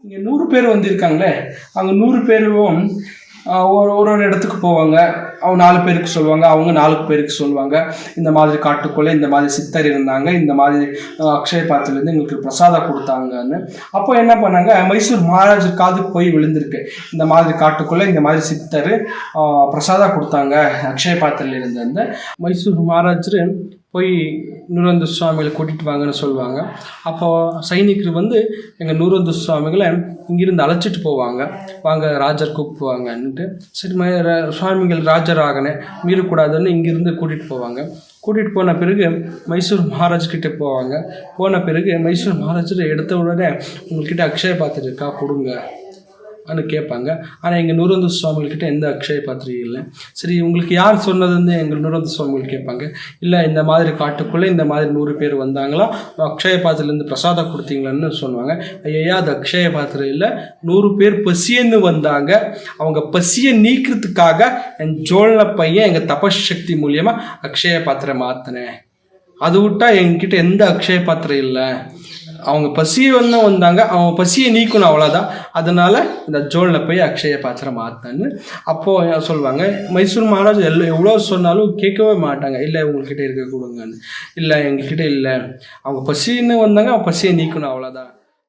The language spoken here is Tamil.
இங்கே 100 பேர் வந்திருக்காங்களே, அவங்க 100 பேரும் ஒரு இடத்துக்கு போவாங்க. அவங்க 4 பேருக்கு சொல்லுவாங்க, அவங்க 4 பேருக்கு சொல்லுவாங்க. இந்த மாதிரி காட்டுக்குள்ளே இந்த மாதிரி சித்தர் இருந்தாங்க, இந்த மாதிரி அக்ஷய பாத்திரலேருந்து எங்களுக்கு பிரசாதம் கொடுத்தாங்கன்னு. அப்போ என்ன பண்ணாங்க, மைசூர் மகாராஜர் காதுக்கு போய் விழுந்திருக்கு, இந்த மாதிரி காட்டுக்குள்ளே இந்த மாதிரி சித்தர் பிரசாதம் கொடுத்தாங்க அக்ஷய பாத்திரலேருந்து. மைசூர் மகாராஜர் போய் நூரந்த சுவாமிகளை கூட்டிகிட்டு வாங்கன்னு சொல்லுவாங்க. அப்போ சைனிகர் எங்கள் நூரந்த சுவாமிகளை இங்கிருந்து அழைச்சிட்டு போவாங்க. வாங்க ராஜர் கூப்பிடுவாங்கன்னுட்டு, சரி சுவாமிகள் ராஜர் ஆகணும் மீறக்கூடாதுன்னு இங்கிருந்து கூட்டிகிட்டு போவாங்க. கூட்டிகிட்டு போன பிறகு மைசூர் மகாராஜ்கிட்ட போவாங்க. போன பிறகு மைசூர் மகாராஜர் எடுத்த உடனே உங்கள்கிட்ட அக்ஷய பாத்திரம் இருக்கா கொடுங்க அனு கேட்பாங்க. ஆனால் எங்கள் நூரந்த சுவாமிகிட்ட எந்த அக்ஷய பாத்திரம் இல்லை. சரி உங்களுக்கு யார் சொன்னதுன்னு எங்கள் நூரந்த சுவாமிகள் கேட்பாங்க. இல்லை இந்த மாதிரி காட்டுக்குள்ளே இந்த மாதிரி 100 பேர் வந்தாங்களா, அக்ஷய பாத்திரலேருந்து பிரசாதம் கொடுத்தீங்களான்னு சொல்லுவாங்க. ஐயா அது அக்ஷய பாத்திரம் இல்லை, 100 பேர் பசியன்னு வந்தாங்க. அவங்க பசியை நீக்கிறதுக்காக என் ஜோழ பையன் எங்கள் தபசக்தி மூலியமாக அக்ஷய பாத்திரம் மாற்றினேன். அது விட்டா என்கிட்ட எந்த அக்ஷய பாத்திரம் இல்லை. அவங்க பசியை வந்தாங்க, அவங்க பசியை நீக்கணும் அவ்வளோதான். அதனால இந்த ஜோனில் போய் அக்ஷய பாத்திரம் மாற்றினேன்னு அப்போது சொல்லுவாங்க. மைசூர் மகாராஜ் எவ்வளோ சொன்னாலும் கேட்கவே மாட்டாங்க. இல்லை உங்கள்கிட்ட இருக்க கொடுங்கன்னு. இல்லை எங்ககிட்ட இல்லை, அவங்க பசின்னு வந்தாங்க, அவங்க பசியை நீக்கணும் அவ்வளோதான்.